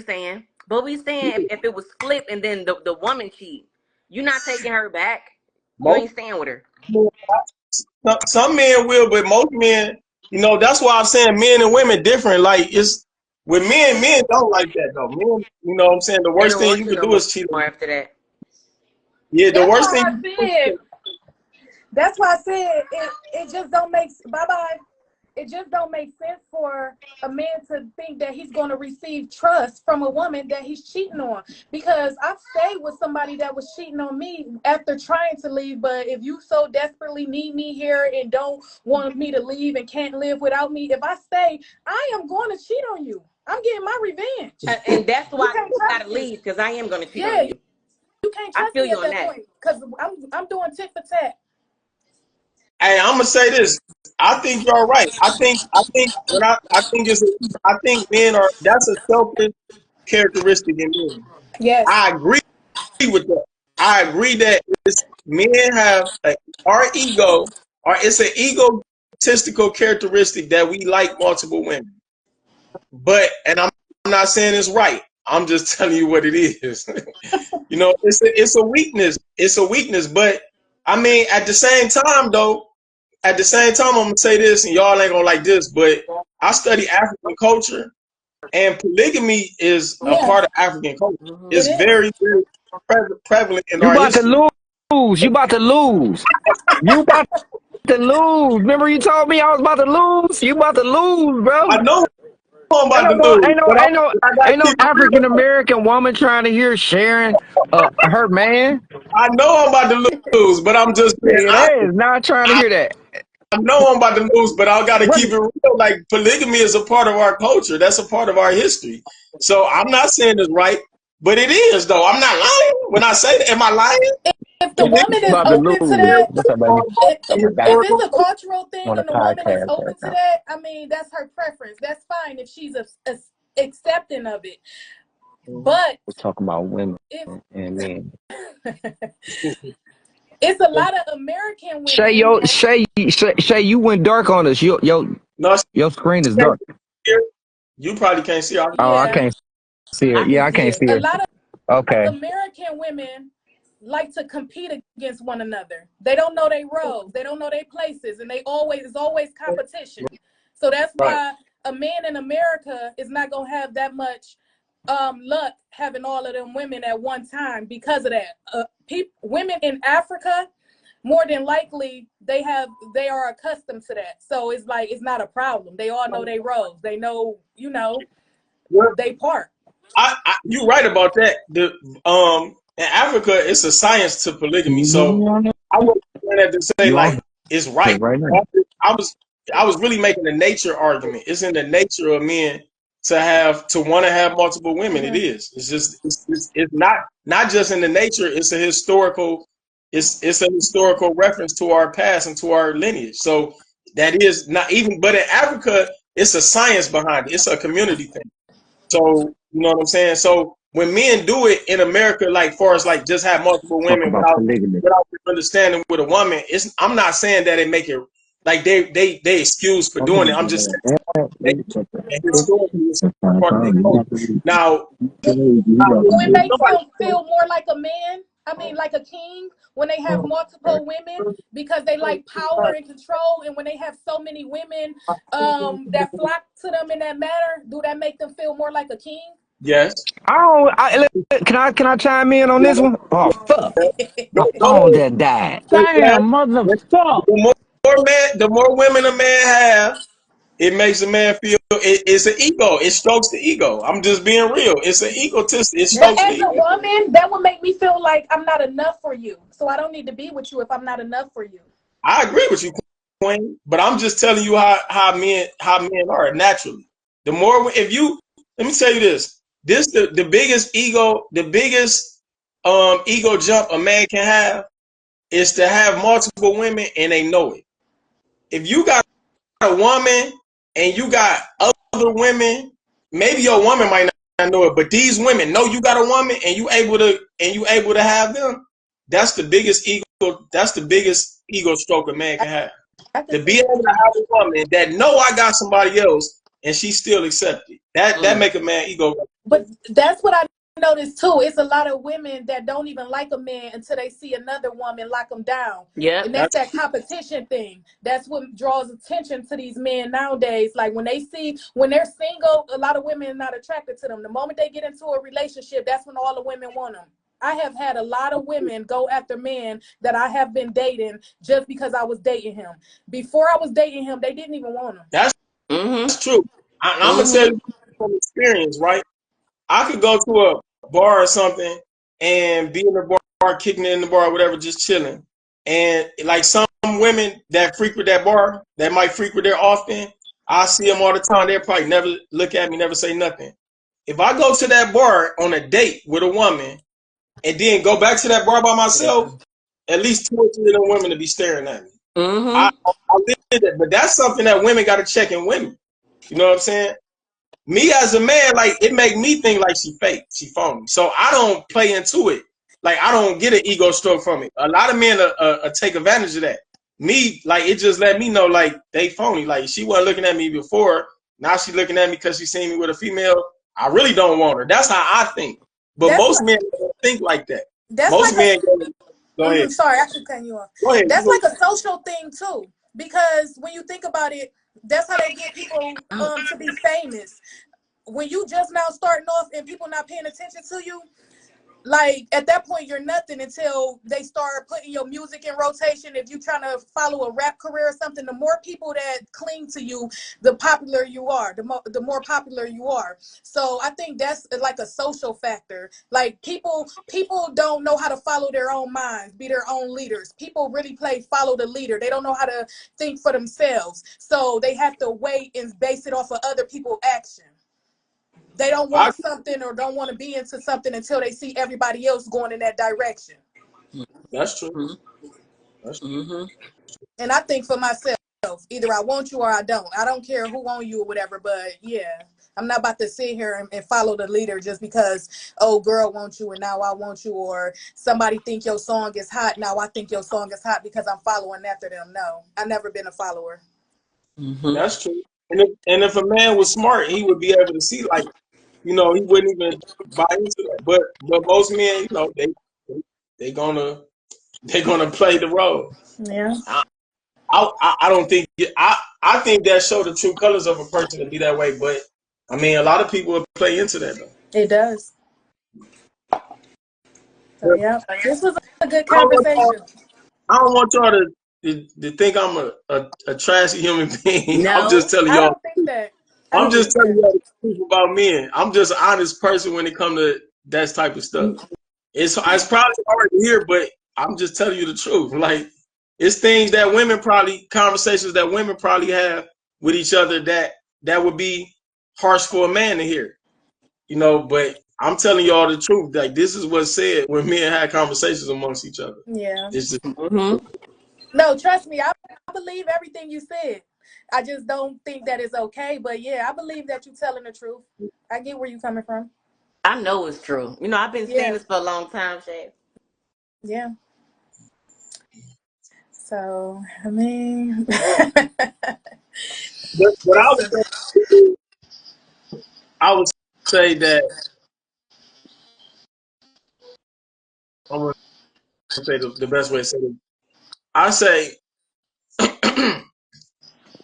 saying, but we saying if it was flipped and then the woman cheat, you're not taking her back. You Most ain't staying with her. some men will, but most men, that's why I'm saying men and women different. Like it's with men don't like that though. Men, what I'm saying, the They worst don't thing want you you could no do is cheat more on. after that. Yeah, the That's worst why thing I you can said. do. That's why I said it just don't make. Bye bye. It just don't make sense for a man to think that he's going to receive trust from a woman that he's cheating on. Because I've stayed with somebody that was cheating on me after trying to leave. But if you so desperately need me here and don't want me to leave and can't live without me, if I stay, I am going to cheat on you. I'm getting my revenge. And that's You why can't you trust gotta me. leave, because I am gonna cheat on Yeah, you. you can't I trust feel me you at on that that. point because I'm doing tit for tat. Hey, I'm gonna say this. I think you're right. I think men are, that's a selfish characteristic in men. Yes. I agree with that. I agree that men have our ego, or it's an egotistical characteristic that we like multiple women. But, and I'm not saying it's right. I'm just telling you what it is. It's a weakness. It's a weakness. But I mean, at the same time, though, I'm gonna say this, and y'all ain't gonna like this, but I study African culture, and polygamy is a Yeah, part of African culture. Hmm. it It's is. very, very prevalent in You our about to history. lose. You about to lose. You about to lose. Remember you told me I was about to lose? You about to lose, bro. I know I'm Ain't about no, to no, lose, ain't no, but ain't no, I gotta ain't no keep it African real. American woman trying to hear Sharon, her man. I know I'm about to lose, but I'm just being Nigga, honest. they is not trying to I, hear that. I know I'm about to lose, but I gotta What? keep it real. Like polygamy is a part of our culture. That's a part of our history. So I'm not saying it's right, but it is though. I'm not lying when I say that. Am I lying? If the Polygamy woman is About to open to lose. that, What's up, baby? if Oh my God. it's historical. a cultural thing On a and the woman is podcast right open to now. that, I mean, that's her preference. That's fine if she's accepting of it. But We're talking about women if and men. it's a lot of American Shay, women, Shay, you went dark on us. No, Your screen is dark. you probably can't see. Oh, I yeah, can't see I it. can Yeah, I see can't it. see a it. lot of Okay. American women like to compete against one another. They don't know their roles, they don't know their places, and it's always competition. So that's Right. why a man in America is not gonna have that much luck having all of them women at one time because of that. Women in Africa, more than likely, they are accustomed to that. So it's like it's not a problem. They all know their roles. They know, they part. You're right about that. In Africa, it's a science to polygamy. So You I wasn't saying that to say on like it's right. it right now. I was I was really making a nature argument. It's in the nature of men to want to have multiple women. It Mm-hmm. is. It's just it's not just in the nature. It's a historical reference to our past and to our lineage. So that is not even. But in Africa, it's a science behind it. It's a community thing. So you know what I'm saying. So when men do it in America, like far as like just have multiple Talk women about polygamy. without understanding with a woman, I'm not saying that it make it like they excuse for doing it. I'm just saying and historically it's a part of their culture. Now, So it makes somebody, him feel more like a man. I mean, like a king when they have multiple women because they like power and control. And when they have so many women that flock to them in that manner, do that make them feel more like a king? yes, Can I chime in on yeah, this one? Oh fuck. go, My go phone ahead. just died. Yeah. Damn, motherfucker. The more women a man have, it makes a man feel it's an ego. It strokes the ego. I'm just being real. It's an egotist. It strokes the As a ego. woman, that would make me feel like I'm not enough for you. So I don't need to be with you if I'm not enough for you. I agree with you, Queen, but I'm just telling you how men are naturally. The more if you let me tell you this. This the biggest ego jump a man can have is to have multiple women and they know it. If you got a woman and you got other women, maybe your woman might not know it, but these women know you got a woman and you able to have them. That's the biggest ego. That's the biggest ego stroke a man can have. I can To be see able to have a woman that know I got somebody else and she still accepted. That Mm. make a man ego. But that's what I noticed too. It's a lot of women that don't even like a man until they see another woman lock them down. Yep. And that's that competition thing. That's what draws attention to these men nowadays. Like when they're single, a lot of women are not attracted to them. The moment they get into a relationship, that's when all the women want them. I have had a lot of women go after men that I have been dating just because I was dating him. Before I was dating him, they didn't even want him. That's true. I'm gonna tell you from experience, right? I could go to a bar or something and be in the bar, kicking it in the bar, or whatever, just chilling. And like some women that frequent that bar, that might frequent there often, I see them all the time. They'll probably never look at me, never say nothing. If I go to that bar on a date with a woman and then go back to that bar by myself, at least 2 or 3 of them women to be staring at me. I did that, but that's something that women got to check in women. You know what I'm saying? Me as a man, like it make me think like she fake, she phony. So I don't play into it. Like I don't get an ego stroke from it. A lot of men take advantage of that. Me, like it just let me know like they phony. Like she wasn't looking at me before. Now she looking at me because she seen me with a female. I really don't want her. That's how I think. But That's most like, men don't think like that. that's Most like men go ahead. sorry, I should cut you off. Go ahead. That's like a social thing too, because when you think about it, that's how they get people to be famous. When you just now starting off and people not paying attention to you, like at that point you're nothing until they start putting your music in rotation. If you're trying to follow a rap career or something, the more people that cling to you, the popular you are, the more popular you are. So I think that's like a social factor. Like people don't know how to follow their own minds, be their own leaders. People really play follow the leader. They don't know how to think for themselves, so they have to wait and base it off of other people's action. They don't want something or don't want to be into something until they see everybody else going in that direction. That's true. That's Mm-hmm. And I think for myself, either I want you or I don't. I don't care who on you or whatever, but yeah, I'm not about to sit here and follow the leader just because, oh, girl wants you and now I want you, or somebody think your song is hot, now I think your song is hot because I'm following after them. No, I've never been a follower. That's true. And if a man was smart, he would be able to see like, he wouldn't even buy into that. But most men, they gonna play the role. Yeah, I don't think I think that show the true colors of a person to be that way. But I mean, a lot of people will play into that though. it does. So But yeah, this was a good I don't want y'all, conversation. I don't want y'all to think I'm a trashy human being. I'm just No. telling I y'all. don't think that. I I'm don't just think telling that. y'all the truth about men. I'm just an honest person when it comes to that type of stuff. It's probably hard to hear, but I'm just telling you the truth. Like it's things that conversations that women probably have with each other that would be harsh for a man to hear. But I'm telling y'all the truth. Like this is what's said when men had conversations amongst each other. Yeah. It's just, No, trust me, I believe everything you said. I just don't think that it's okay. But yeah, I believe that you're telling the truth. I get where you're coming from. I know it's true. I've been saying Yeah. this for a long time, Shay. Yeah. So, I mean, but I would say that I'm gonna say the best way to say it. I say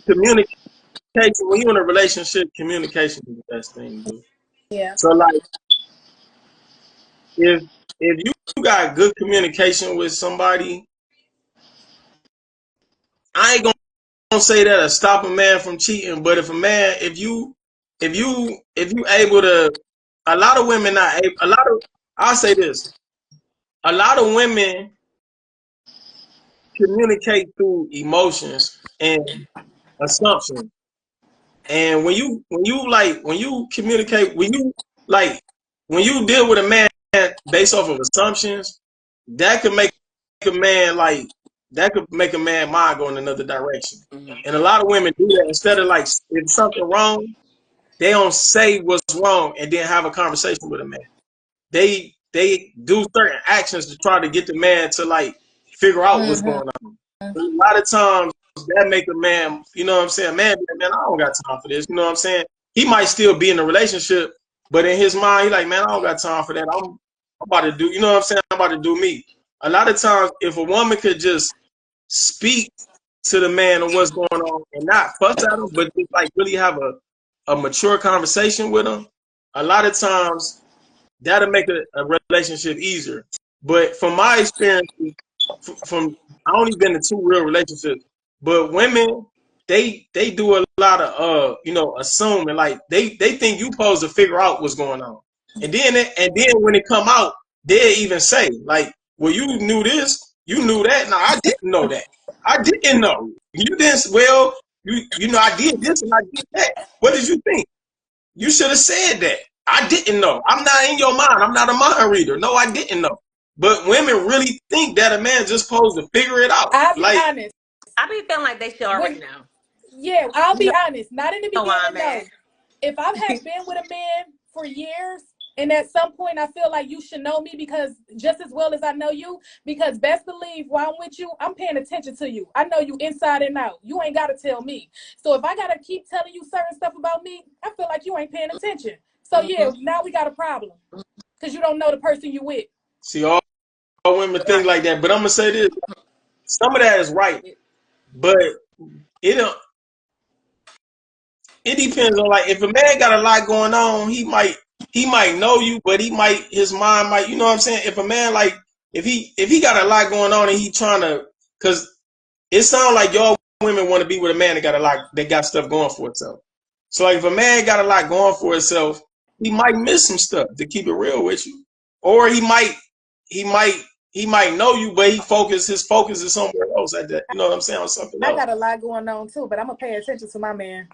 communication. When you're in a relationship, communication is the best thing to do. yeah. So like if you got good communication with somebody, I ain't gonna say that to stop a man from cheating, but if you able to, a lot of women not able, I'll say this, a lot of women communicate through emotions and assumptions. And when you communicate, when you deal with a man based off of assumptions, that could make a man mind go in another direction. And a lot of women do that instead of like if something wrong, they don't say what's wrong and then have a conversation with a man. They do certain actions to try to get the man to like figure out what's Mm-hmm. going on. But a lot of times that make a man, you know what I'm saying, man, I don't got time for this. You know what I'm saying? He might still be in a relationship, But in his mind, he like, man, I don't got time for that. I'm about to do, you know what I'm saying? I'm about to do me. A lot of times, if a woman could just speak to the man of what's going on and not fuss at him, but just like really have a mature conversation with him, a lot of times that'll make a relationship easier. But from my experience, from I only been in 2 real relationships, but women they do a lot of assuming, like they think you supposed to figure out what's going on, and then when it come out, they even say like, well, you knew this, you knew that. No, I didn't know that. I didn't know. You didn't. Well, you know I did this and I did that. What did you think? You should have said that. I didn't know. I'm not in your mind. I'm not a mind reader. No, I didn't know. But women really think that a man just supposed to figure it out. I'll be Like, honest. I be feeling like they should already know. Yeah, I'll be honest. Not in the Know why beginning, I'm no. at. If I have been with a man for years, and at some point I feel like you should know me because just as well as I know you, because best believe while I'm with you, I'm paying attention to you. I know you inside and out. You ain't got to tell me. So if I got to keep telling you certain stuff about me, I feel like you ain't paying attention. So yeah, now we got a problem because you don't know the person you with. see, all women think like that. But I'm gonna say this: some of that is right, but it depends on, like, if a man got a lot going on, he might know you, but his mind might, you know what I'm saying? If a man, like, if he got a lot going on and he trying to, because it sounds like y'all women want to be with a man that got stuff going for itself. So like, if a man got a lot going for itself, he might miss some stuff, to keep it real with you, or he might know you, but his focus is somewhere else at that. You know what I'm saying? On something I else. got a lot going on too, but I'm gonna pay attention to my man.